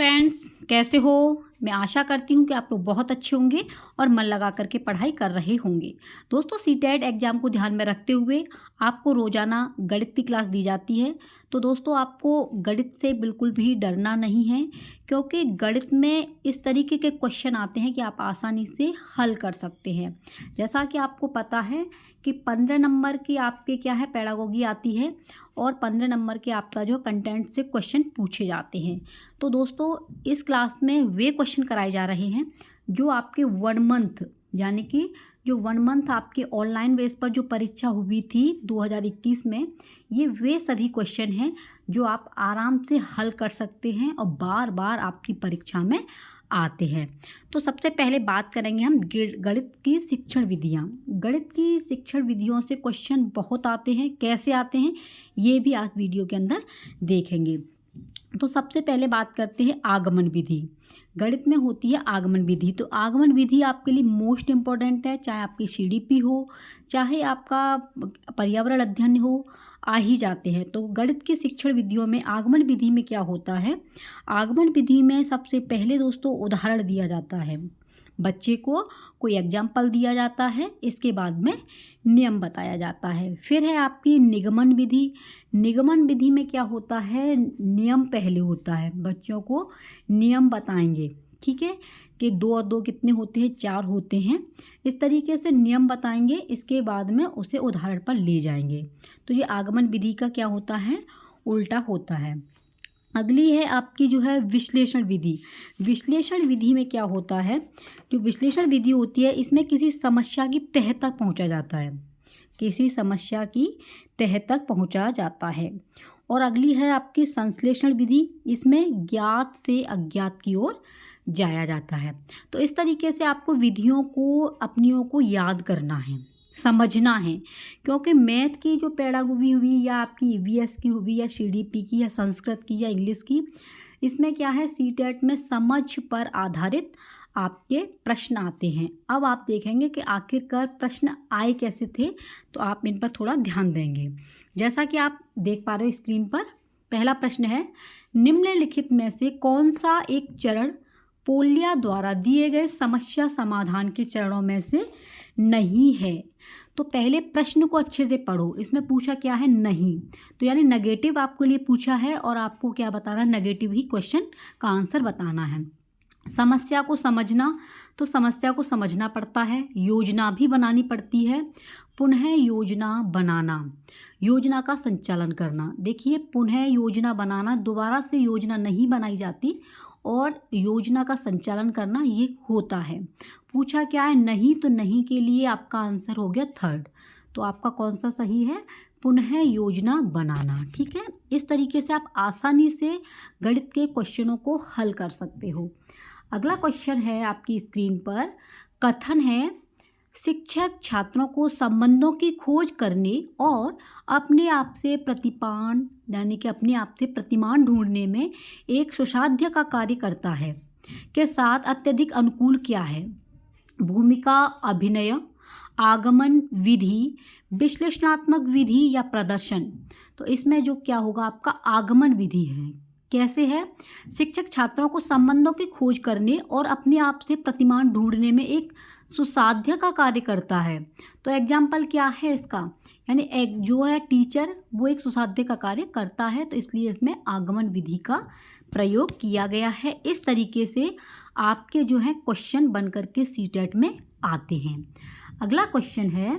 Friends, कैसे हो? मैं आशा करती हूँ कि आप लोग बहुत अच्छे होंगे और मन लगा करके पढ़ाई कर रहे होंगे। दोस्तों, सीटेट एग्ज़ाम को ध्यान में रखते हुए आपको रोज़ाना गणित की क्लास दी जाती है। तो दोस्तों, आपको गणित से बिल्कुल भी डरना नहीं है, क्योंकि गणित में इस तरीके के क्वेश्चन आते हैं कि आप आसानी से हल कर सकते हैं। जैसा कि आपको पता है कि 15 नंबर की आपके क्या है पेडागोगी आती है और 15 नंबर के आपका जो कंटेंट से क्वेश्चन पूछे जाते हैं। तो दोस्तों, इस क्लास में वे क्वेश्चन कराए जा रहे हैं जो आपके 1 मंथ यानी कि जो 1 मंथ आपके ऑनलाइन बेस पर जो परीक्षा हुई थी 2021 में, ये वे सभी क्वेश्चन हैं जो आप आराम से हल कर सकते हैं और बार बार आपकी परीक्षा में आते हैं। तो सबसे पहले बात करेंगे हम गणित की शिक्षण विधियाँ। गणित की शिक्षण विधियों से क्वेश्चन बहुत आते हैं। कैसे आते हैं ये भी आज वीडियो के अंदर देखेंगे। तो सबसे पहले बात करते हैं आगमन विधि। गणित में होती है आगमन विधि। तो आगमन विधि आपके लिए मोस्ट इम्पॉर्टेंट है, चाहे आपकी सीडीपी हो, चाहे आपका पर्यावरण अध्ययन हो, आ ही जाते हैं। तो गणित की शिक्षण विधियों में आगमन विधि में क्या होता है? आगमन विधि में सबसे पहले दोस्तों उदाहरण दिया जाता है, बच्चे को कोई एग्जाम्पल दिया जाता है, इसके बाद में नियम बताया जाता है। फिर है आपकी निगमन विधि। निगमन विधि में क्या होता है? नियम पहले होता है, बच्चों को नियम बताएंगे, ठीक है, कि 2 और 2 कितने होते हैं, 4 होते हैं। इस तरीके से नियम बताएंगे, इसके बाद में उसे उदाहरण पर ले जाएंगे। तो ये आगमन विधि का क्या होता है? उल्टा होता है। अगली है आपकी जो है विश्लेषण विधि। विश्लेषण विधि में क्या होता है? जो विश्लेषण विधि होती है, इसमें किसी समस्या की तह तक पहुंचा जाता है, किसी समस्या की तह तक पहुंचा जाता है। और अगली है आपकी संश्लेषण विधि। इसमें ज्ञात से अज्ञात की ओर जाया जाता है। तो इस तरीके से आपको विधियों को अपनियों को याद करना है, समझना है, क्योंकि मैथ की जो पेडागोगी हुई या आपकी ईवीएस की हुई या सीडीपी की या संस्कृत की या इंग्लिश की, इसमें क्या है, सीटेट में समझ पर आधारित आपके प्रश्न आते हैं। अब आप देखेंगे कि आखिरकार प्रश्न आए कैसे थे, तो आप इन पर थोड़ा ध्यान देंगे। जैसा कि आप देख पा रहे हो स्क्रीन पर, पहला प्रश्न है, निम्नलिखित में से कौन सा एक चरण पोलिया द्वारा दिए गए समस्या समाधान के चरणों में से नहीं है? तो पहले प्रश्न को अच्छे से पढ़ो। इसमें पूछा क्या है? नहीं। तो यानी नेगेटिव आपके लिए पूछा है और आपको क्या बताना है? नेगेटिव ही क्वेश्चन का आंसर बताना है। समस्या को समझना, तो समस्या को समझना पड़ता है, योजना भी बनानी पड़ती है। पुनः योजना बनाना, योजना का संचालन करना। देखिए, पुनः योजना बनाना, दोबारा से योजना नहीं बनाई जाती और योजना का संचालन करना ये होता है। पूछा क्या है? नहीं। तो नहीं के लिए आपका आंसर हो गया 3rd। तो आपका कौन सा सही है? पुनः योजना बनाना, ठीक है। इस तरीके से आप आसानी से गणित के क्वेश्चनों को हल कर सकते हो। अगला क्वेश्चन है आपकी स्क्रीन पर, कथन है, शिक्षक छात्रों को संबंधों की खोज करने और अपने आप से प्रतिमान यानी कि अपने आप से प्रतिमान ढूंढने में एक सुसाध्य का कार्य करता है के साथ अत्यधिक अनुकूल क्या है? भूमिका, अभिनय, आगमन विधि, विश्लेषणात्मक विधि या प्रदर्शन? तो इसमें जो क्या होगा, आपका आगमन विधि है। कैसे है? शिक्षक छात्रों को संबंधों की खोज करने और अपने आप से प्रतिमान ढूंढने में एक सुसाध्य का कार्य करता है। तो एग्जाम्पल क्या है इसका? यानी एक जो है टीचर, वो एक सुसाध्य का कार्य करता है, तो इसलिए इसमें आगमन विधि का प्रयोग किया गया है। इस तरीके से आपके जो है क्वेश्चन बन करके सीटेट में आते हैं। अगला क्वेश्चन है,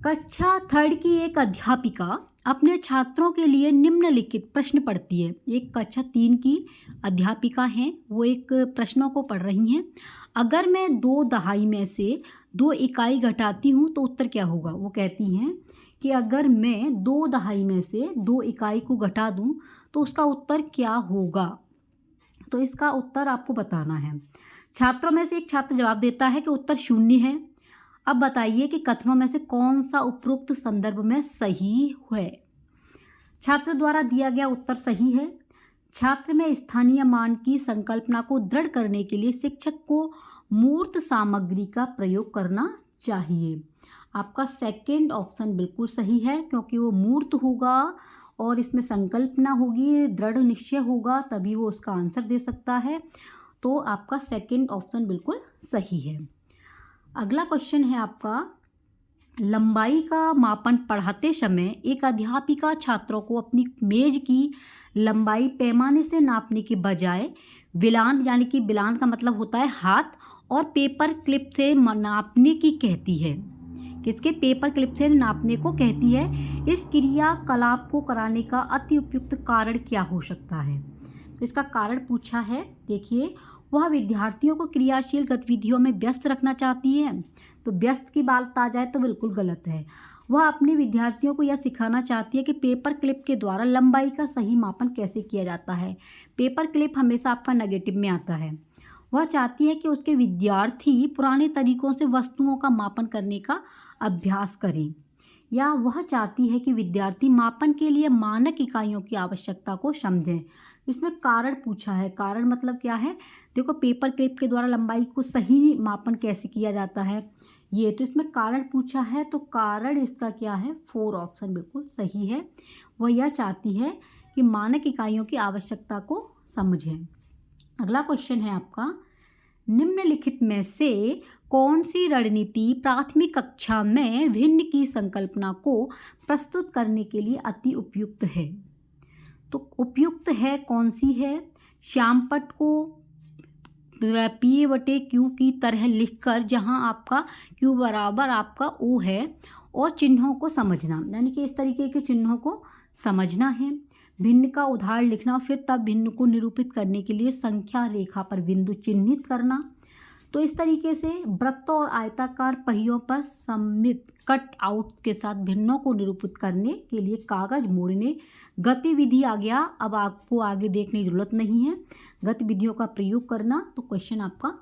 कक्षा 3rd की एक अध्यापिका अपने छात्रों के लिए निम्नलिखित प्रश्न पढ़ती है। एक कक्षा 3 की अध्यापिका हैं, वो एक प्रश्नों को पढ़ रही हैं। अगर मैं 2 दहाई में से 2 इकाई घटाती हूँ तो उत्तर क्या होगा? वो कहती हैं कि अगर मैं 2 दहाई में से 2 इकाई को घटा दूँ तो उसका उत्तर क्या होगा? तो इसका उत्तर आपको बताना है। छात्रों में से एक छात्र जवाब देता है कि उत्तर 0 है। अब बताइए कि कथनों में से कौन सा उपरोक्त संदर्भ में सही है? छात्र द्वारा दिया गया उत्तर सही है। छात्र में स्थानीय मान की संकल्पना को दृढ़ करने के लिए शिक्षक को मूर्त सामग्री का प्रयोग करना चाहिए। आपका सेकंड ऑप्शन बिल्कुल सही है, क्योंकि वो मूर्त होगा और इसमें संकल्पना होगी, दृढ़ निश्चय होगा, तभी वो उसका आंसर दे सकता है। तो आपका सेकंड ऑप्शन बिल्कुल सही है। अगला क्वेश्चन है आपका, लंबाई का मापन पढ़ाते समय एक अध्यापिका छात्रों को अपनी मेज की लंबाई पैमाने से नापने के बजाय बिलान, यानी कि बिलान का मतलब होता है हाथ, और पेपर क्लिप से नापने की कहती है। किसके? पेपर क्लिप से नापने को कहती है। इस क्रियाकलाप को कराने का अति उपयुक्त कारण क्या हो सकता है? तो इसका कारण पूछा है। देखिए, वह विद्यार्थियों को क्रियाशील गतिविधियों में व्यस्त रखना चाहती है। तो व्यस्त की बात आ जाए तो बिल्कुल गलत है। वह अपने विद्यार्थियों को यह सिखाना चाहती है कि पेपर क्लिप के द्वारा लंबाई का सही मापन कैसे किया जाता है। पेपर क्लिप हमेशा आपका नेगेटिव में आता है। वह चाहती है कि उसके विद्यार्थी पुराने तरीकों से वस्तुओं का मापन करने का अभ्यास करें, या वह चाहती है कि विद्यार्थी मापन के लिए मानक इकाइयों की आवश्यकता को समझें। इसमें कारण पूछा है। कारण मतलब क्या है? देखो, पेपर क्लिप के द्वारा लंबाई को सही मापन कैसे किया जाता है, ये तो इसमें कारण पूछा है। तो कारण इसका क्या है? 4 ऑप्शन बिल्कुल सही है। वह यह चाहती है कि मानक इकाइयों की आवश्यकता को समझें। अगला क्वेश्चन है आपका, निम्नलिखित में से कौन सी रणनीति प्राथमिक कक्षा में भिन्न की संकल्पना को प्रस्तुत करने के लिए अति उपयुक्त है? तो उपयुक्त है कौन सी है? श्यामपट्ट को P/Q की तरह लिखकर, जहां आपका Q बराबर आपका O है, और चिन्हों को समझना, यानी कि इस तरीके के चिन्हों को समझना है। भिन्न का उदाहरण लिखना, फिर तब भिन्न को निरूपित करने के लिए संख्या रेखा पर बिंदु चिन्हित करना। तो इस तरीके से वृत्तों और आयताकार पहियों पर सममित कट आउट के साथ भिन्नों को निरूपित करने के लिए कागज मोड़ने गतिविधि आ गया। अब आपको आगे देखने की जरूरत नहीं है, गतिविधियों का प्रयोग करना। तो क्वेश्चन आपका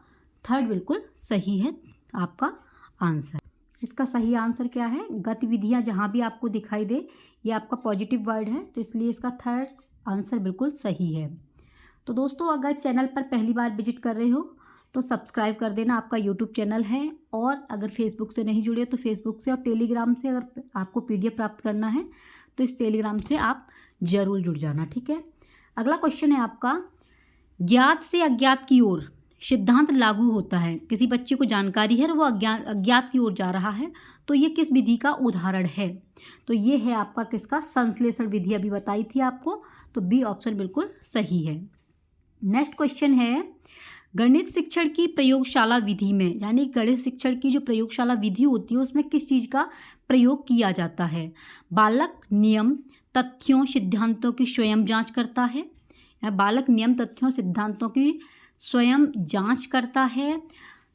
थर्ड बिल्कुल सही है आपका आंसर। इसका सही आंसर क्या है? गतिविधियां जहां भी आपको दिखाई दे, ये आपका पॉजिटिव वर्ड है, तो इसलिए इसका थर्ड आंसर बिल्कुल सही है। तो दोस्तों, अगर चैनल पर पहली बार विजिट कर रहे हो तो सब्सक्राइब कर देना। आपका यूट्यूब चैनल है, और अगर फेसबुक से नहीं जुड़े तो फेसबुक से और टेलीग्राम से अगर आपको PDF प्राप्त करना है तो इस टेलीग्राम से आप ज़रूर जुड़ जाना, ठीक है। अगला क्वेश्चन है आपका, ज्ञात से अज्ञात की ओर सिद्धांत लागू होता है। किसी बच्चे को जानकारी है और वो अज्ञात की ओर जा रहा है, तो ये किस विधि का उदाहरण है? तो ये है आपका किसका? संश्लेषण विधि, अभी बताई थी आपको। तो बी ऑप्शन बिल्कुल सही है। नेक्स्ट क्वेश्चन है, गणित शिक्षण की प्रयोगशाला विधि में, यानी गणित शिक्षण की जो प्रयोगशाला विधि होती है उसमें किस चीज़ का प्रयोग किया जाता है? बालक नियम, तथ्यों, सिद्धांतों की स्वयं जांच करता है। बालक नियम, तथ्यों, सिद्धांतों की स्वयं जांच करता है।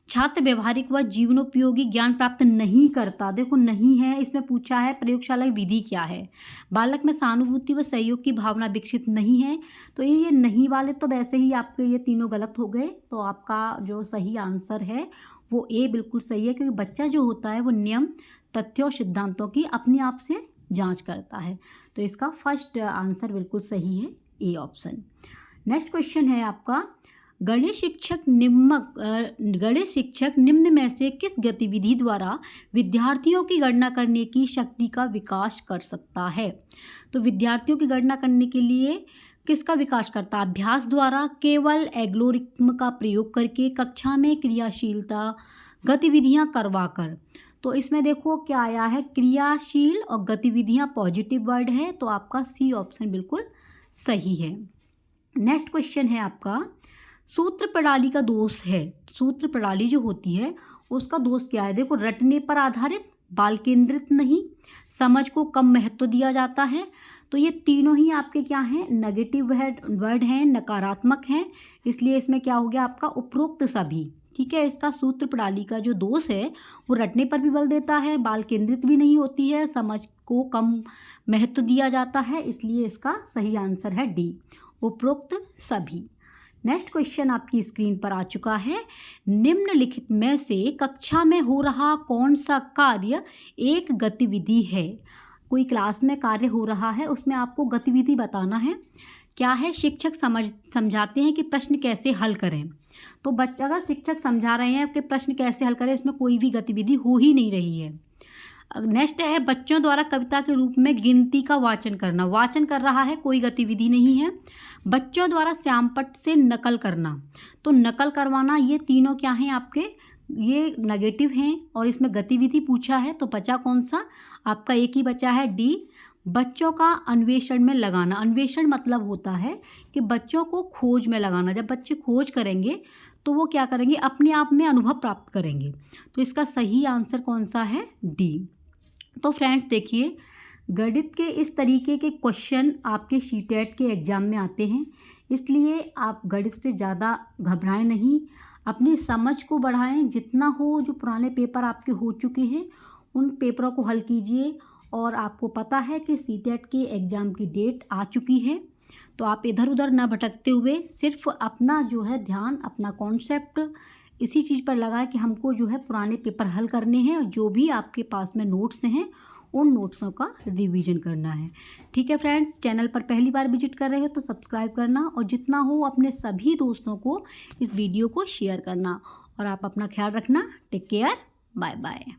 छात्र व्यवहारिक व जीवनोपयोगी ज्ञान प्राप्त नहीं करता। देखो, नहीं है, इसमें पूछा है प्रयोगशाला की विधि क्या है। बालक में सहानुभूति व सहयोग की भावना विकसित नहीं है। तो ये नहीं वाले तो वैसे ही आपके ये तीनों गलत हो गए। तो आपका जो सही आंसर है वो ए बिल्कुल सही है, क्योंकि बच्चा जो होता है वो नियम, तथ्यों, सिद्धांतों की अपने आप से जाँच करता है। तो इसका फर्स्ट आंसर बिल्कुल सही है, ए ऑप्शन। नेक्स्ट क्वेश्चन है आपका, गणित शिक्षक निम्न में से किस गतिविधि द्वारा विद्यार्थियों की गणना करने की शक्ति का विकास कर सकता है? तो विद्यार्थियों की गणना करने के लिए किसका विकास करता है? अभ्यास द्वारा, केवल एल्गोरिथम का प्रयोग करके, कक्षा में क्रियाशीलता गतिविधियां करवाकर। तो इसमें देखो क्या आया है, क्रियाशील और गतिविधियां पॉजिटिव वर्ड है, तो आपका सी ऑप्शन बिल्कुल सही है। नेक्स्ट क्वेश्चन है आपका, सूत्र प्रणाली का दोष है। सूत्र प्रणाली जो होती है उसका दोष क्या है? देखो, रटने पर आधारित, बाल केंद्रित नहीं, समझ को कम महत्व दिया जाता है। तो ये तीनों ही आपके क्या हैं? नेगेटिव वर्ड हैं, नकारात्मक हैं, इसलिए इसमें क्या हो गया आपका? उपरोक्त सभी, ठीक है। इसका सूत्र प्रणाली का जो दोष है वो रटने पर भी बल देता है, बाल केंद्रित भी नहीं होती है, समझ को कम महत्व दिया जाता है, इसलिए इसका सही आंसर है डी, उपरोक्त सभी। नेक्स्ट क्वेश्चन आपकी स्क्रीन पर आ चुका है, निम्नलिखित में से कक्षा में हो रहा कौन सा कार्य एक गतिविधि है? कोई क्लास में कार्य हो रहा है, उसमें आपको गतिविधि बताना है। क्या है? शिक्षक समझाते हैं कि प्रश्न कैसे हल करें। तो बच्चा, अगर शिक्षक समझा रहे हैं कि प्रश्न कैसे हल करें, इसमें कोई भी गतिविधि हो ही नहीं रही है। नेक्स्ट है बच्चों द्वारा कविता के रूप में गिनती का वाचन करना। वाचन कर रहा है, कोई गतिविधि नहीं है। बच्चों द्वारा श्यामपट्ट से नकल करना, तो नकल करवाना, ये तीनों क्या हैं आपके, ये नेगेटिव हैं और इसमें गतिविधि पूछा है, तो बचा कौन सा, आपका एक ही बचा है डी। बच्चों का अन्वेषण में लगाना। अन्वेषण मतलब होता है कि बच्चों को खोज में लगाना। जब बच्चे खोज करेंगे तो वो क्या करेंगे, अपने आप में अनुभव प्राप्त करेंगे। तो इसका सही आंसर कौन सा है, डी। तो फ्रेंड्स देखिए, गणित के इस तरीके के क्वेश्चन आपके सीटेट के एग्ज़ाम में आते हैं, इसलिए आप गणित से ज़्यादा घबराएं नहीं, अपनी समझ को बढ़ाएं। जितना हो, जो पुराने पेपर आपके हो चुके हैं उन पेपरों को हल कीजिए। और आपको पता है कि सीटेट के एग्ज़ाम की डेट आ चुकी है, तो आप इधर उधर ना भटकते हुए सिर्फ अपना जो है ध्यान, अपना कॉन्सेप्ट इसी चीज़ पर लगाएं कि हमको जो है पुराने पेपर हल करने हैं, और जो भी आपके पास में नोट्स हैं उन नोट्सों का रिवीजन करना है। ठीक है फ्रेंड्स, चैनल पर पहली बार विजिट कर रहे हो तो सब्सक्राइब करना, और जितना हो अपने सभी दोस्तों को इस वीडियो को शेयर करना। और आप अपना ख्याल रखना। Take care, bye bye.